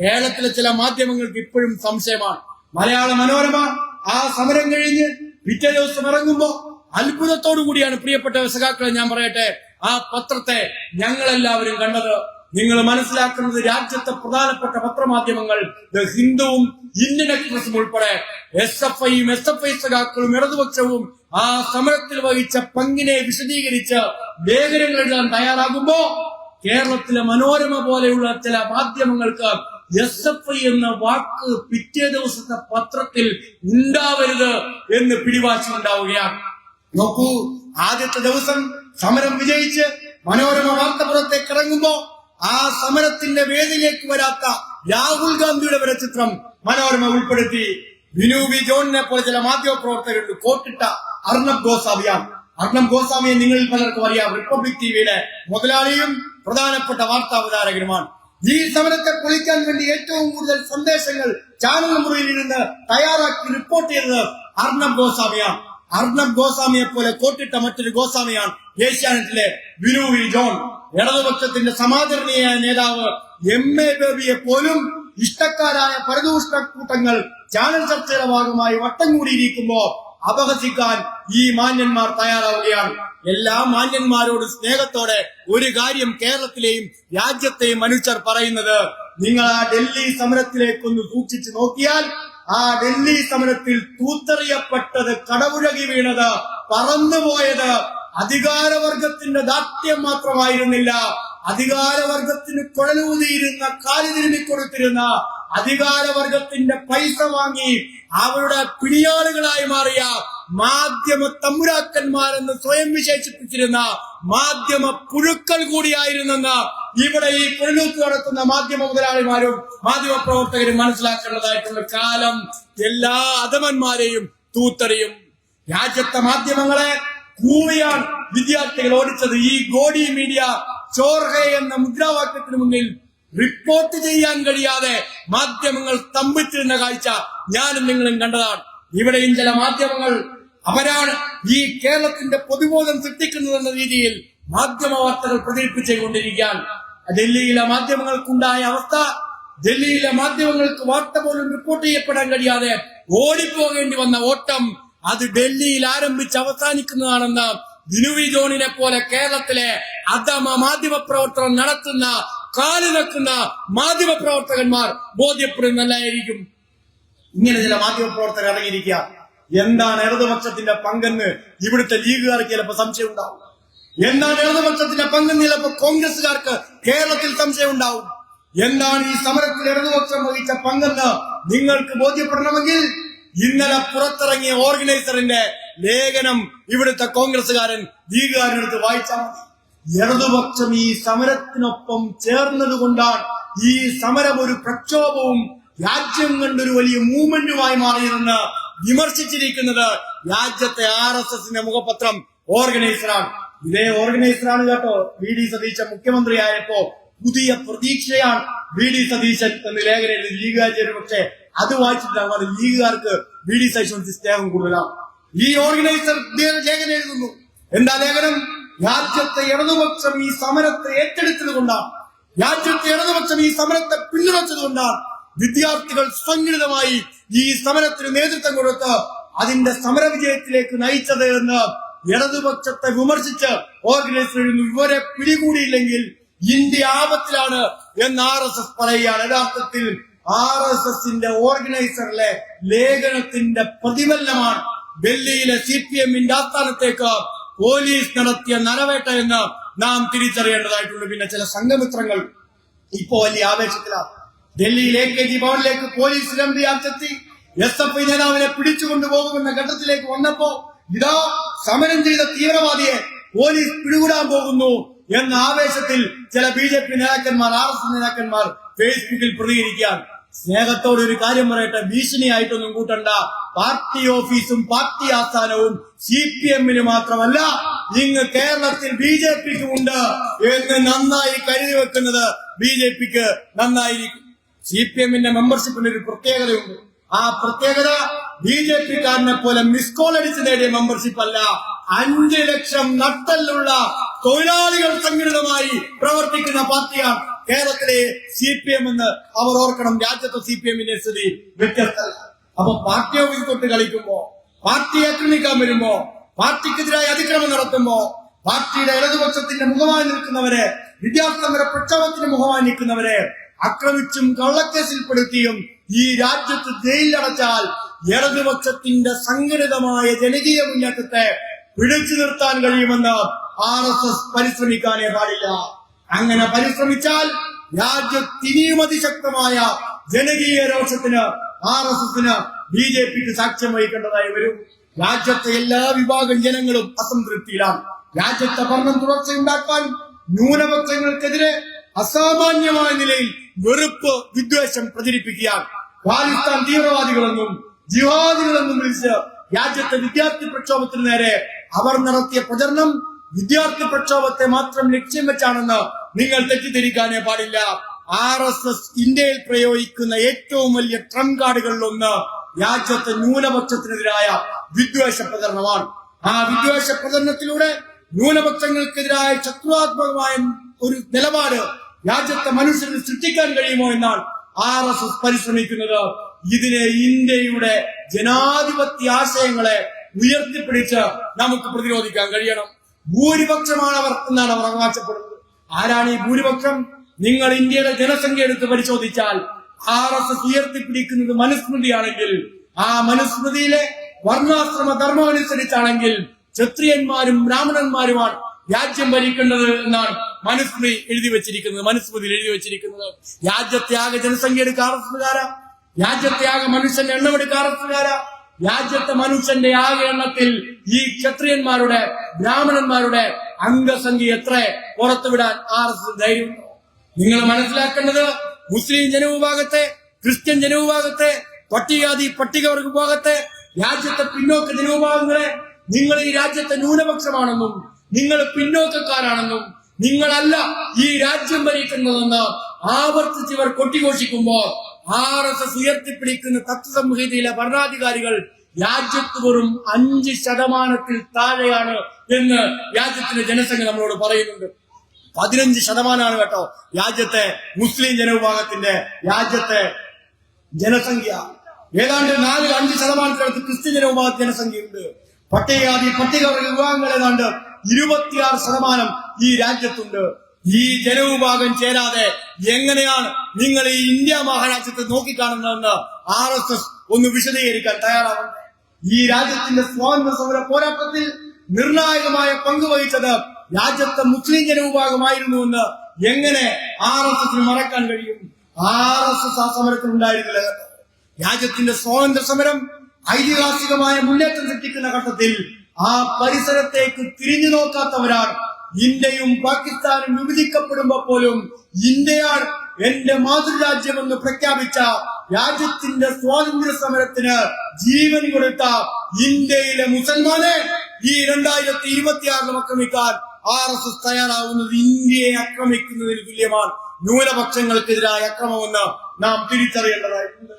S1: കേരളത്തിലെ ചില മാധ്യമങ്ങൾക്ക് ഇപ്പോഴും സംശയമാണ്. മലയാള മനോരമ ആ സമരം കഴിഞ്ഞ് പിറ്റേ ദിവസം ഇറങ്ങുമ്പോ അത്ഭുതത്തോടു കൂടിയാണ്, പ്രിയപ്പെട്ട സഖാക്കളെ ഞാൻ പറയട്ടെ, ആ പത്രത്തെ ഞങ്ങളെല്ലാവരും കണ്ടത്. നിങ്ങൾ മനസ്സിലാക്കുന്നത് രാജ്യത്തെ പ്രധാനപ്പെട്ട പത്രമാധ്യമങ്ങൾ ദ ഹിന്ദുവും ഇന്ത്യൻ എക്സ്പ്രസും ഉൾപ്പെടെ SFIയും SFI സഖാക്കളും ഇടതുപക്ഷവും ആ സമരത്തിൽ വഹിച്ച പങ്കിനെ വിശദീകരിച്ച് ലേഖനങ്ങൾ എഴുതാൻ തയ്യാറാകുമ്പോ കേരളത്തിലെ മനോരമ പോലെയുള്ള ചില മാധ്യമങ്ങൾക്ക് SFI എന്ന വാക്ക് പിറ്റേ ദിവസത്തെ പത്രത്തിൽ ഉണ്ടാവരുത് എന്ന് പിടിവാശി ഉണ്ടാവുകയാണ്. നോക്കൂ, ആദ്യത്തെ ദിവസം സമരം വിജയിച്ച് മനോരമ വാർത്തപ്പുറത്തേക്ക് ഇറങ്ങുമ്പോ ആ സമരത്തിന്റെ വേദിയിലേക്ക് വരാത്ത രാഹുൽ ഗാന്ധിയുടെ വരെ ചിത്രം മനോരമ ഉൾപ്പെടുത്തി. വിനു വി ജോണിനെ പോലെ ചില മാധ്യമ പ്രവർത്തകരുണ്ട്. കോട്ടിട്ട അർണബ് ഗോസ്വാമിയാണ്. അർണബ് ഗോസ്വാമിയെ നിങ്ങളിൽ പലർക്കും അറിയാം, റിപ്പബ്ലിക് TVയുടെ മുതലാളിയും പ്രധാനപ്പെട്ട വാർത്താവതാരകരുമാണ്. ഈ സമരത്തെ പൊളിക്കാൻ വേണ്ടി ഏറ്റവും കൂടുതൽ സന്ദേശങ്ങൾ ചാനൽ മുറിയിൽ ഇരുന്ന് തയ്യാറാക്കി റിപ്പോർട്ട് ചെയ്തത് അർണബ് ഗോസ്വാമിയാണ്. അർണബ് ഗോസ്വാമിയെ പോലെ കോട്ടിട്ട മറ്റൊരു ഗോസ്വാമിയാണ് ഏഷ്യാനെറ്റിലെ വിനു വി ജോൺ. ഇടതുപക്ഷത്തിന്റെ സമാദരണീയ നേതാവ് MA ബേബിയെ പോലും ഇഷ്ടക്കാരായ പരദൂഷണ കൂട്ടങ്ങൾ ചാനൽ ചർച്ചയുടെ ഭാഗമായി വട്ടം കൂടിയിരിക്കുമ്പോ അപഹസിക്കാൻ ഈ മാന്യന്മാർ തയ്യാറാവുകയാണ്. എല്ലാ മാന്യന്മാരോട് സ്നേഹത്തോടെ ഒരു കാര്യം കേരളത്തിലെയും രാജ്യത്തെയും മനുഷ്യർ പറയുന്നത്, നിങ്ങൾ ആ ഡൽഹി സമരത്തിലേക്കൊന്ന് സൂക്ഷിച്ചു നോക്കിയാൽ ആ ഡൽഹി സമരത്തിൽ തൂത്തെറിയപ്പെട്ടത്, കടപുഴകി വീണത്, പറന്നുപോയത് അധികാരവർഗത്തിന്റെ ദാഷ്ട്യം മാത്രമായിരുന്നില്ല. അധികാരവർഗത്തിന് കുഴലൂതിയിരുന്ന, കാലു തിരുമ്മിക്കൊടുത്തിരുന്ന, അധികാരവർഗത്തിന്റെ പൈസ വാങ്ങി അവരുടെ പിടിയാളുകളായി മാറിയ മാധ്യമ തമ്പുരാക്കന്മാരെന്ന് സ്വയം വിശേഷിപ്പിച്ചിരുന്ന മാധ്യമ പുഴുക്കൾ കൂടിയായിരുന്നെന്ന് ഇവിടെ ഈ പൊരുളൂത്ത് നടത്തുന്ന മാധ്യമ മുതലാളിമാരും മാധ്യമ പ്രവർത്തകരും മനസ്സിലാക്കേണ്ടതായിട്ടുള്ള കാലം എല്ലാ അധമന്മാരെയും തൂത്തെറിയും. രാജ്യത്തെ മാധ്യമങ്ങളെ കൂവിയാണ് വിദ്യാർത്ഥികൾ ഓടിച്ചത്. ഈ ഗോഡി മീഡിയ ചോർഹെ എന്ന മുദ്രാവാക്യത്തിന് മുന്നിൽ റിപ്പോർട്ട് ചെയ്യാൻ കഴിയാതെ മാധ്യമങ്ങൾ സ്തംഭിച്ചിരുന്ന കാഴ്ച ഞാനും നിങ്ങളും കണ്ടതാണ്. ഇവിടെയും ചില മാധ്യമങ്ങൾ അവരാണ് ഈ കേരളത്തിന്റെ പൊതുബോധം സൃഷ്ടിക്കുന്നതെന്ന രീതിയിൽ മാധ്യമ വാർത്തകൾ പ്രചരിപ്പിച്ചുകൊണ്ടിരിക്കാൻ. ഡൽഹിയിലെ മാധ്യമങ്ങൾക്കുണ്ടായ അവസ്ഥ, ഡൽഹിയിലെ മാധ്യമങ്ങൾക്ക് വാർത്ത പോലും റിപ്പോർട്ട് ചെയ്യപ്പെടാൻ കഴിയാതെ ഓടിപ്പോകേണ്ടി വന്ന ഓട്ടം, അത് ഡൽഹിയിൽ ആരംഭിച്ച് അവസാനിക്കുന്നതാണെന്ന് വിനു വി ജോണിനെ പോലെ കേരളത്തിലെ അധമ മാധ്യമ പ്രവർത്തനം നടത്തുന്ന, കാലു വെക്കുന്ന മാധ്യമ പ്രവർത്തകന്മാർ ബോധ്യപ്പെടുന്നല്ലായിരിക്കും. ഇങ്ങനെ ചില മാധ്യമ പ്രവർത്തകർ ഇറങ്ങിയിരിക്കുക. എന്താണ് ഇടതുപക്ഷത്തിന്റെ പങ്കെന്ന് ഇവിടുത്തെ ലീഗുകാർക്ക് ചിലപ്പോൾ സംശയം ഉണ്ടാവും. എന്താണ് ഇടതുപക്ഷത്തിന്റെ പങ്കെന്ന് ചിലപ്പോൾ കോൺഗ്രസുകാർക്ക് കേരളത്തിൽ സംശയം ഉണ്ടാവും. എന്താണ് ഈ സമരത്തിൽ ഇടതുപക്ഷം വഹിച്ച പങ്കെന്ന് നിങ്ങൾക്ക് ബോധ്യപ്പെടണമെങ്കിൽ ഇന്നലെ പുറത്തിറങ്ങിയ ഓർഗനൈസറിന്റെ ലേഖനം ഇവിടുത്തെ കോൺഗ്രസുകാരൻ ലീഗുകാരനെടുത്ത് വായിച്ചാൽ മതി. ഇടതുപക്ഷം ഈ സമരത്തിനൊപ്പം ചേർന്നതുകൊണ്ടാണ് ഈ സമരം ഒരു പ്രക്ഷോഭവും രാജ്യം കണ്ടൊരു വലിയ മൂവ്മെന്റുമായി മാറിയതെന്ന് വിമർശിച്ചിരിക്കുന്നത് രാജ്യത്തെ RSSന്റെ മുഖപത്രം ഓർഗനൈസറാണ്. ഇതേ ഓർഗനൈസറാണ് കേട്ടോ VD സതീശൻ മുഖ്യമന്ത്രിയായപ്പോ പുതിയ പ്രതീക്ഷയാണ് VD സതീശൻ എന്ന് ലേഖനം എഴുതി ലീഗുകാർ. പക്ഷേ അത് വായിച്ചിട്ടാണ് ലീഗുകാർക്ക് VD സതീശൻ സ്നേഹം കൂടുതലാണ്. ഈ ഓർഗനൈസർ ലേഖനം എഴുതുന്നു. എന്താ ലേഖനം? രാജ്യത്തെ ഇടതുപക്ഷം ഈ സമരത്തെ ഏറ്റെടുത്തത് കൊണ്ടാണ്, രാജ്യത്തെ ഇടതുപക്ഷം ഈ സമരത്തെ പിന്തുണച്ചത് കൊണ്ടാണ് വിദ്യാർത്ഥികൾ സംഘടിതമായി ഈ സമരത്തിന് നേതൃത്വം കൊടുത്ത് അതിന്റെ സമരവിജയത്തിലേക്ക് നയിച്ചത് എന്ന് ഇടതുപക്ഷത്തെ വിമർശിച്ച് ഓർഗനൈസർ ഇവരെ പിടികൂടിയില്ലെങ്കിൽ ഇന്ത്യ ആപത്തിലാണ് എന്ന് RSS പറയുകയാണ്. യഥാർത്ഥത്തിൽ RSSന്റെ ഓർഗനൈസറിലെ ലേഖനത്തിന്റെ പ്രതിഫലനമാണ് ഡൽഹിയിലെ CPMന്റെ ആസ്ഥാനത്തേക്ക് പോലീസ് നടത്തിയ നരവേട്ട എന്ന് നാം തിരിച്ചറിയേണ്ടതായിട്ടുണ്ട്. പിന്നെ ചില സംഘമിത്രങ്ങൾ ഇപ്പോ വലിയ ആവേശത്തിലാണ്. ഡൽഹിയിൽ AKG ഭവനിലേക്ക് പോലീസ് രംഭിയാച്ചെത്തി SFI നേതാവിനെ പിടിച്ചുകൊണ്ടുപോകുമെന്ന ഘട്ടത്തിലേക്ക് വന്നപ്പോ ഇതാ സമരം ചെയ്ത തീവ്രവാദിയെ പോലീസ് പിടികൂടാൻ പോകുന്നു എന്ന ആവേശത്തിൽ ചില BJP നേതാക്കന്മാർ, RSS നേതാക്കന്മാർ ഫേസ്ബുക്കിൽ പ്രതികരിക്കാൻ. സ്നേഹത്തോടെ ഒരു കാര്യം പറയട്ടെ, ഭീഷണിയായിട്ടൊന്നും കൂട്ടണ്ട. പാർട്ടി ഓഫീസും പാർട്ടി ആസ്ഥാനവും CPMന് മാത്രമല്ല ഇങ്ങ് കേരളത്തിൽ BJPക്കും ഉണ്ട് എന്ന് നന്നായി കരുതി വെക്കുന്നത് BJPക്ക് നന്നായിരിക്കും. CPMന്റെ മെമ്പർഷിപ്പിന് ഒരു പ്രത്യേകതയുണ്ട്. ആ പ്രത്യേകത BJPക്കാരനെ പോലെ മിസ് കോൾ അടിച്ച് നേടിയ മെമ്പർഷിപ്പ് അല്ല. 5 ലക്ഷം നട്ടലുള്ള തൊഴിലാളികൾ സംഘടിതമായി പ്രവർത്തിക്കുന്ന പാർട്ടിയാണ് കേരളത്തിലെ CPM എന്ന് അവർ ഓർക്കണം. രാജ്യത്തെ CPMന്റെ സ്ഥിതി വ്യത്യസ്തമല്ല. അപ്പൊ പാർട്ടി ഓഫീസ് തൊട്ട് കളിക്കുമ്പോ, പാർട്ടി ആക്രമിക്കാൻ വരുമ്പോ, പാർട്ടിക്കെതിരായി അതിക്രമം നടത്തുമ്പോ, പാർട്ടിയുടെ ഇടതുപക്ഷത്തിന്റെ മുഖമായി നിൽക്കുന്നവരെ, വിദ്യാർത്ഥി സമര പ്രക്ഷോഭത്തിന് മുഖമായി നിൽക്കുന്നവരെ ആക്രമിച്ചും കള്ളക്കേസിൽപ്പെടുത്തിയും ഈ രാജ്യത്ത് ജയിലിലടച്ചാൽ ഇടതുപക്ഷത്തിന്റെ സംഘടിതമായ ജനകീയ മുന്നേറ്റത്തെ പിടിച്ചു നിർത്താൻ കഴിയുമെന്ന് RSS പരിശ്രമിക്കാനേ പാടില്ല. അങ്ങനെ പരിശ്രമിച്ചാൽ രാജ്യത്തിനിയും അതിശക്തമായ ജനകീയ രോഷത്തിന് RSSന് BJPക്ക് സാക്ഷ്യം വഹിക്കേണ്ടതായി വരും. രാജ്യത്തെ എല്ലാ വിഭാഗം ജനങ്ങളും അസംതൃപ്തിയിലാണ്. രാജ്യത്തെ ഭരണം തുടർച്ചയുണ്ടാക്കാൻ ന്യൂനപക്ഷങ്ങൾക്കെതിരെ അസാമാന്യമായ നിലയിൽ വെറുപ്പ്, വിദ്വേഷം പ്രചരിപ്പിക്കുകയാണ്. ഖാലിസ്ഥാൻ തീവ്രവാദികളെന്നും ജിഹാദികളെന്നും വിളിച്ച് രാജ്യത്തെ വിദ്യാർത്ഥി പ്രക്ഷോഭത്തിന് നേരെ അവർ നടത്തിയ പ്രചരണം വിദ്യാർത്ഥി പ്രക്ഷോഭത്തെ മാത്രം ലക്ഷ്യം വെച്ചാണെന്ന് നിങ്ങൾ തെറ്റിദ്ധരിക്കാനേ പാടില്ല. RSS ഇന്ത്യയിൽ പ്രയോഗിക്കുന്ന ഏറ്റവും വലിയ ട്രംപ് കാർഡുകളിലൊന്ന് രാജ്യത്തെ ന്യൂനപക്ഷത്തിനെതിരായ വിദ്വേഷ പ്രചരണമാണ്. ആ വിദ്വേഷ പ്രചരണത്തിലൂടെ ന്യൂനപക്ഷങ്ങൾക്കെതിരായ ശത്രുവാത്മകമായ ഒരു നിലപാട് രാജ്യത്തെ മനുഷ്യന് സൃഷ്ടിക്കാൻ കഴിയുമോ എന്നാണ് RSS പരിശ്രമിക്കുന്നത്. ഇതിനെ ഇന്ത്യയുടെ ജനാധിപത്യ ആശയങ്ങളെ ഉയർത്തിപ്പിടിച്ച് നമുക്ക് പ്രതിരോധിക്കാൻ കഴിയണം. ഭൂരിപക്ഷമാണ് അവർ എന്നാണ് അവർ അവകാശപ്പെടുന്നത്. ആരാണ് ഈ ഭൂരിപക്ഷം? നിങ്ങൾ ഇന്ത്യയുടെ ജനസംഖ്യ എടുത്ത് പരിശോധിച്ചാൽ RSS ഉയർത്തിപ്പിടിക്കുന്നത് മനുസ്മൃതിയാണെങ്കിൽ, ആ മനുസ്മൃതിയിലെ വർണ്ണാശ്രമ ധർമ്മം അനുസരിച്ചാണെങ്കിൽ ക്ഷത്രിയന്മാരും ബ്രാഹ്മണന്മാരുമാണ് രാജ്യം ഭരിക്കേണ്ടത് എന്നാണ് മനുസ്മൃതിയിൽ എഴുതി വെച്ചിരിക്കുന്നത്. രാജ്യത്തെ ആകെ ജനസംഖ്യ എടുക്കുക RSSകാരാ, രാജ്യത്തെ ആകെ മനുഷ്യന്റെ എണ്ണം എടുക്കുക RSSകാരാ. രാജ്യത്തെ മനുഷ്യന്റെ ആകെ എണ്ണത്തിൽ ഈ ക്ഷത്രിയന്മാരുടെ ബ്രാഹ്മണന്മാരുടെ അംഗസംഖ്യ എത്ര പുറത്തുവിടാൻ RSS ധൈര്യമുണ്ടോ? നിങ്ങൾ മനസ്സിലാക്കേണ്ടത് മുസ്ലിം ജനവിഭാഗത്തെ, ക്രിസ്ത്യൻ ജനവിഭാഗത്തെ, പട്ടികജാതി പട്ടികവർഗ വിഭാഗത്തെ, രാജ്യത്തെ പിന്നോക്ക ജനവിഭാഗങ്ങളെ നിങ്ങൾ ഈ രാജ്യത്തെ ന്യൂനപക്ഷമാണെന്നും നിങ്ങൾ പിന്നോക്കക്കാരാണെന്നും നിങ്ങളല്ല ഈ രാജ്യം ഭരിക്കുന്നതെന്ന് ആവർത്തിച്ചവർ കൊട്ടിഘോഷിക്കുമ്പോൾ RSS ഉയർത്തിപ്പിടിക്കുന്ന തത്വസംഹിതയിലെ ഭരണാധികാരികൾ രാജ്യത്ത് വെറും 5% താഴെയാണ് എന്ന് രാജ്യത്തിന്റെ ജനസംഖ്യ നമ്മളോട് പറയുന്നുണ്ട്. 15% കേട്ടോ രാജ്യത്തെ മുസ്ലിം ജനവിഭാഗത്തിന്റെ രാജ്യത്തെ ജനസംഖ്യ. ഏതാണ്ട് 4-5% ക്രിസ്ത്യൻ ജനവിഭാഗ ജനസംഖ്യയുണ്ട്. പട്ടികജാതി പട്ടികവർഗ വിഭാഗങ്ങൾ ഏതാണ്ട് 26% ഈ രാജ്യത്തുണ്ട്. ഈ ജനവിഭാഗം ചേരാതെ എങ്ങനെയാണ് നിങ്ങൾ ഈ ഇന്ത്യ മഹാരാജ്യത്തെ നോക്കിക്കാണുന്നതെന്ന് RSS ഒന്ന് വിശദീകരിക്കാൻ തയ്യാറാവണം. ഈ രാജ്യത്തിന്റെ സ്വാതന്ത്ര്യ സമര പോരാട്ടത്തിൽ നിർണായകമായ പങ്ക് വഹിച്ചത് രാജ്യത്തെ മുസ്ലിം ജനവിഭാഗമായിരുന്നുവെന്ന് എങ്ങനെ RSSന് മറക്കാൻ കഴിയും? RSS ആ സമരത്തിൽ ഉണ്ടായിരുന്നില്ല. രാജ്യത്തിന്റെ സ്വാതന്ത്ര്യ സമരം ഐതിഹാസികമായ മുന്നേറ്റം സൃഷ്ടിക്കുന്ന ഘട്ടത്തിൽ ആ പരിസരത്തേക്ക് തിരിഞ്ഞു നോക്കാത്തവരാണ്. ഇന്ത്യയും പാകിസ്ഥാനും വിഭജിക്കപ്പെടുമ്പോ പോലും ഇന്ത്യയാണ് എന്റെ മാതൃരാജ്യമെന്ന് പ്രഖ്യാപിച്ച, രാജ്യത്തിന്റെ സ്വാതന്ത്ര്യ സമരത്തിന് ജീവൻ കൊടുത്ത ഇന്ത്യയിലെ മുസൽമാനെ ഈ 2026 ആക്രമിക്കാൻ RSS തയ്യാറാവുന്നത് ഇന്ത്യയെ ആക്രമിക്കുന്നതിന് തുല്യമാണ്. ന്യൂനപക്ഷങ്ങൾക്കെതിരായ അക്രമമെന്ന് നാം തിരിച്ചറിയേണ്ടതായിട്ടുണ്ട്.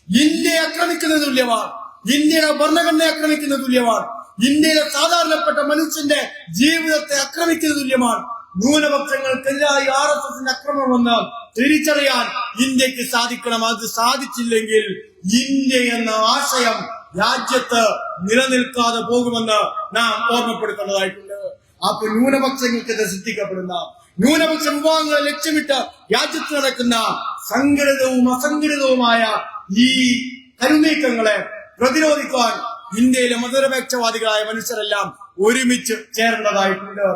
S1: ഇന്ത്യയെ ആക്രമിക്കുന്നത് തുല്യമാണ്. ഇന്ത്യയുടെ ഭരണഘടനയെ ആക്രമിക്കുന്നത് തുല്യമാണ്. ഇന്ത്യയിലെ സാധാരണപ്പെട്ട മനുഷ്യന്റെ ജീവിതത്തെ ആക്രമിക്കുന്നത് തുല്യമാണ്. ന്യൂനപക്ഷങ്ങൾക്കെതിരായി RSSന്റെ അക്രമമെന്ന് തിരിച്ചറിയാൻ ഇന്ത്യക്ക് സാധിക്കണം. അത് സാധിച്ചില്ലെങ്കിൽ ഇന്ത്യ എന്ന ആശയം രാജ്യത്ത് നിലനിൽക്കാതെ പോകുമെന്ന് നാം ഓർമ്മപ്പെടുത്തേണ്ടതായിട്ടുണ്ട്. അപ്പൊ ന്യൂനപക്ഷങ്ങൾക്കെതിരെ സൃഷ്ടിക്കപ്പെടുന്ന ന്യൂനപക്ഷ വിഭാഗങ്ങളെ ലക്ഷ്യമിട്ട് രാജ്യത്ത് നടക്കുന്ന സംഘടിതവും അസംഘടിതവുമായ ഈ കരുനീക്കങ്ങളെ പ്രതിരോധിക്കാൻ ഇന്ത്യയിലെ മതനിരപേക്ഷവാദികളായ മനുഷ്യരെല്ലാം ഒരുമിച്ച് ചേരേണ്ടതായിട്ടുണ്ട്.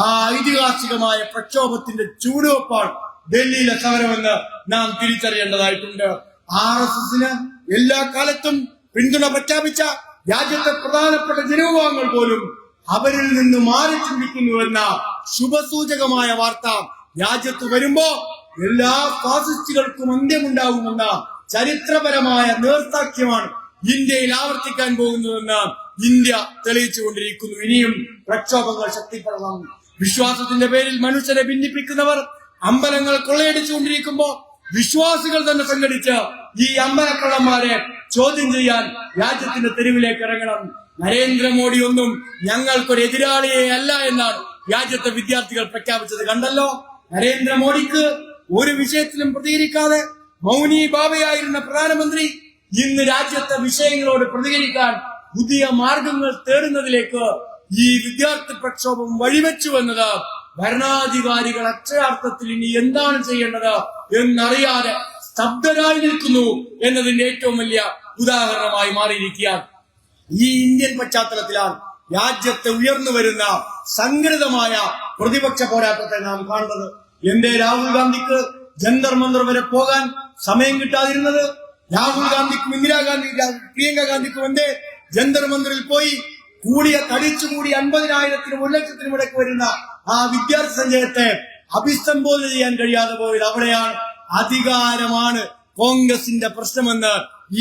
S1: ആ ഐതിഹാസികമായ പ്രക്ഷോഭത്തിന്റെ ചൂടുവെപ്പാണ് ഡൽഹിയിലെ സമരമെന്ന് നാം തിരിച്ചറിയേണ്ടതായിട്ടുണ്ട്. RSSന് എല്ലാ കാലത്തും പിന്തുണ പ്രഖ്യാപിച്ച രാജ്യത്തെ പ്രധാനപ്പെട്ട ജനവിഭാഗങ്ങൾ പോലും അവരിൽ നിന്ന് മാറി ചിന്തിക്കുന്നുവെന്ന ശുഭസൂചകമായ വാർത്ത രാജ്യത്ത് വരുമ്പോ എല്ലാ ഫാസിസ്റ്റുകൾക്കും അന്ത്യമുണ്ടാകുമെന്ന ചരിത്രപരമായ നേർസാക്ഷ്യമാണ് ഇന്ത്യയിൽ ആവർത്തിക്കാൻ പോകുന്നതെന്ന് ഇന്ത്യ തെളിയിച്ചുകൊണ്ടിരിക്കുന്നു. ഇനിയും പ്രക്ഷോഭങ്ങൾ ശക്തിപ്പെടണം. വിശ്വാസത്തിന്റെ പേരിൽ മനുഷ്യരെ ഭിന്നിപ്പിക്കുന്നവർ അമ്പലങ്ങൾ കൊള്ളയടിച്ചുകൊണ്ടിരിക്കുമ്പോ വിശ്വാസികൾ തന്നെ സംഘടിച്ച് ഈ അമ്പലക്കള്ളന്മാരെ ചോദ്യം ചെയ്യാൻ രാജ്യത്തിന്റെ തെരുവിലേക്ക് ഇറങ്ങണം. നരേന്ദ്രമോദി ഒന്നും ഞങ്ങൾക്കൊരു എതിരാളിയെ അല്ല എന്നാണ് രാജ്യത്തെ വിദ്യാർത്ഥികൾ പ്രഖ്യാപിച്ചത്. കണ്ടല്ലോ, നരേന്ദ്രമോദിക്ക് ഒരു വിഷയത്തിലും പ്രതികരിക്കാതെ മൗനി ബാബയായിരുന്ന പ്രധാനമന്ത്രി ഇന്ന് രാജ്യത്തെ വിഷയങ്ങളോട് പ്രതികരിക്കാൻ പുതിയ മാർഗങ്ങൾ തേടുന്നതിലേക്ക് ഈ വിദ്യാർത്ഥി പ്രക്ഷോഭം വഴിവെച്ചു എന്നത് ഭരണാധികാരികൾ അക്ഷരാർത്ഥത്തിൽ ഇനി എന്താണ് ചെയ്യേണ്ടത് എന്നറിയാതെ സ്തബ്ധരായി നിൽക്കുന്നു എന്നതിന്റെ ഏറ്റവും വലിയ ഉദാഹരണമായി മാറിയിരിക്കുകയാണ്. ഈ ഇന്ത്യൻ പശ്ചാത്തലത്തിലാണ് രാജ്യത്തെ ഉയർന്നു വരുന്ന സംഘടിതമായ പ്രതിപക്ഷ പോരാട്ടത്തെ നാം കാണുന്നത്. എന്തേ രാഹുൽ ഗാന്ധിക്ക് ജന്തർ മന്ദർ വരെ പോകാൻ സമയം കിട്ടാതിരുന്നത്? രാഹുൽ ഗാന്ധിക്കും ഇന്ദിരാഗാന്ധി പ്രിയങ്ക ഗാന്ധിക്കും എന്തേ ജന്തർ മന്ദറിൽ പോയി തടിച്ചുകൂടി 50,000-നും 1,00,000-നും ഇടയ്ക്ക് വരുന്ന ആ വിദ്യാർത്ഥി സഞ്ചയത്തെ അഭിസംബോധന ചെയ്യാൻ കഴിയാതെ പോയത്? അവിടെയാണ് അധികാരമാണ് കോൺഗ്രസിന്റെ പ്രശ്നമെന്ന്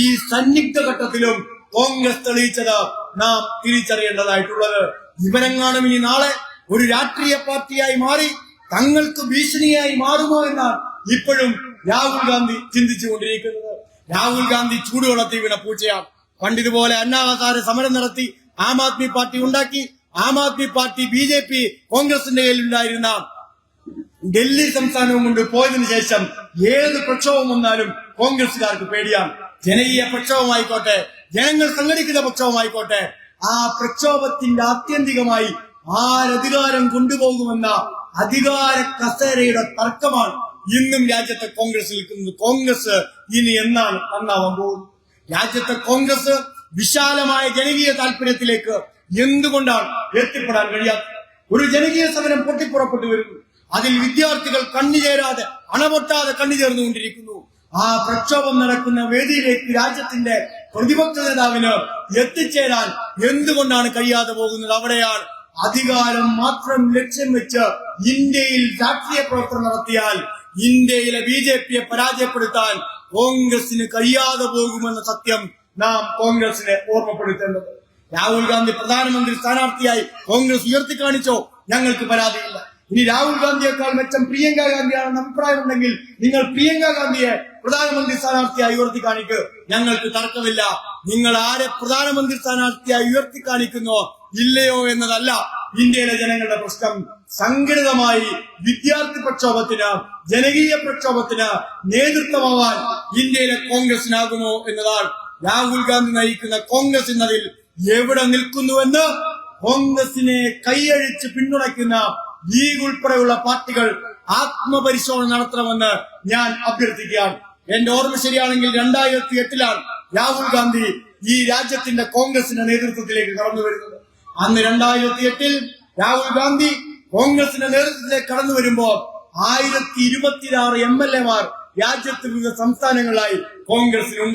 S1: ഈ സന്നിഗ്ധ ഘട്ടത്തിലും കോൺഗ്രസ് തെളിയിച്ചത് നാം തിരിച്ചറിയേണ്ടതായിട്ടുള്ളത്. ഇവരെങ്ങാനും ഇനി നാളെ ഒരു രാഷ്ട്രീയ പാർട്ടിയായി മാറി തങ്ങൾക്ക് ഭീഷണിയായി മാറുമോ എന്നാണ് ഇപ്പോഴും രാഹുൽ ഗാന്ധി ചിന്തിച്ചുകൊണ്ടിരിക്കുന്നത്. രാഹുൽ ഗാന്ധി ചൂടുവെള്ളത്തിൽ വീണ പൂച്ചയാണ്. പണ്ടിതുപോലെ അന്നാഹസാര സമരം നടത്തി ആം ആദ്മി പാർട്ടി ഉണ്ടാക്കി. ആം ആദ്മി പാർട്ടി BJP കോൺഗ്രസിന്റെ കയ്യിലുണ്ടായിരുന്ന ഡൽഹി സംസ്ഥാനവും കൊണ്ട് പോയതിനു ശേഷം ഏത് പ്രക്ഷോഭം വന്നാലും കോൺഗ്രസുകാർക്ക് പേടിയാണ്. ജനകീയ പ്രക്ഷോഭമായിക്കോട്ടെ, ജനങ്ങൾ സംഘടിക്കുന്ന പ്രക്ഷോഭമായിക്കോട്ടെ, ആ പ്രക്ഷോഭത്തിന്റെ ആത്യന്തികമായി ആരധികാരം കൊണ്ടുപോകുമെന്ന അധികാര കസേരയുടെ തർക്കമാണ് ഇന്നും രാജ്യത്തെ കോൺഗ്രസ് നിൽക്കുന്നത്. കോൺഗ്രസ് ഇനി എന്നാണ് നന്നാവാൻ പോകുന്നത്? രാജ്യത്തെ കോൺഗ്രസ് വിശാലമായ ജനകീയ താല്പര്യത്തിലേക്ക് എന്തുകൊണ്ടാണ് എത്തിപ്പെടാൻ കഴിയാത്തത്? ഒരു ജനകീയ സമരം പൊട്ടിപ്പുറപ്പെട്ടു വരുന്നു. അതിൽ വിദ്യാർത്ഥികൾ കണ്ണുചേരാതെ അണപൊട്ടാതെ കണ്ണുചേർന്നുകൊണ്ടിരിക്കുന്നു. ആ പ്രക്ഷോഭം നടക്കുന്ന വേദിയിലേക്ക് രാജ്യത്തിന്റെ പ്രതിപക്ഷ നേതാവിന് എത്തിച്ചേരാൻ എന്തുകൊണ്ടാണ് കഴിയാതെ പോകുന്നത്? അവിടെയാണ് അധികാരം മാത്രം ലക്ഷ്യം വെച്ച് ഇന്ത്യയിൽ രാഷ്ട്രീയ പ്രവർത്തനം നടത്തിയാൽ ഇന്ത്യയിലെ BJPയെ പരാജയപ്പെടുത്താൻ കോൺഗ്രസിന് കഴിയാതെ പോകുമെന്ന സത്യം നാം കോൺഗ്രസിനെ ഓർമ്മപ്പെടുത്തേണ്ടത്. രാഹുൽ ഗാന്ധി പ്രധാനമന്ത്രി സ്ഥാനാർത്ഥിയായി കോൺഗ്രസ് ഉയർത്തിക്കാണിച്ചോ? ഞങ്ങൾക്ക് പരാതിയില്ല. ഇനി രാഹുൽ ഗാന്ധിയേക്കാൾ മെച്ചം പ്രിയങ്ക ഗാന്ധിയാണെന്ന് അഭിപ്രായമുണ്ടെങ്കിൽ നിങ്ങൾ പ്രിയങ്ക ഗാന്ധിയെ പ്രധാനമന്ത്രി സ്ഥാനാർത്ഥിയായി ഉയർത്തിക്കാണിക്ക്, ഞങ്ങൾക്ക് തർക്കമില്ല. നിങ്ങൾ ആരെ പ്രധാനമന്ത്രി സ്ഥാനാർത്ഥിയായി ഉയർത്തിക്കാണിക്കുന്നോ ഇല്ലയോ എന്നതല്ല ഇന്ത്യയിലെ ജനങ്ങളുടെ പ്രശ്നം. സംഘടിതമായി വിദ്യാർത്ഥി പ്രക്ഷോഭത്തിന്, ജനകീയ പ്രക്ഷോഭത്തിന് നേതൃത്വമാവാൻ ഇന്ത്യയിലെ കോൺഗ്രസിനാകുമോ എന്നതാണ്. രാഹുൽ ഗാന്ധി നയിക്കുന്ന കോൺഗ്രസ് എന്നതിൽ എവിടെ നിൽക്കുന്നുവെന്ന് കോൺഗ്രസിനെ കൈയഴിച്ച് പിന്തുണയ്ക്കുന്ന ലീഗ് ഉൾപ്പെടെയുള്ള പാർട്ടികൾ ആത്മപരിശോധന നടത്തണമെന്ന് ഞാൻ അഭ്യർത്ഥിക്കുകയാണ്. എന്റെ ഓർമ്മ ശരിയാണെങ്കിൽ 2008 രാഹുൽ ഗാന്ധി ഈ രാജ്യത്തിന്റെ കോൺഗ്രസിന്റെ നേതൃത്വത്തിലേക്ക് കടന്നു വരുന്നത്. അന്ന് 2008 രാഹുൽ ഗാന്ധി കോൺഗ്രസിന്റെ നേതൃത്വത്തിലേക്ക് കടന്നു വരുമ്പോൾ 1026 MLA മാർ രാജ്യത്ത് വിവിധ സംസ്ഥാനങ്ങളിലായി കോൺഗ്രസിനുണ്ട്.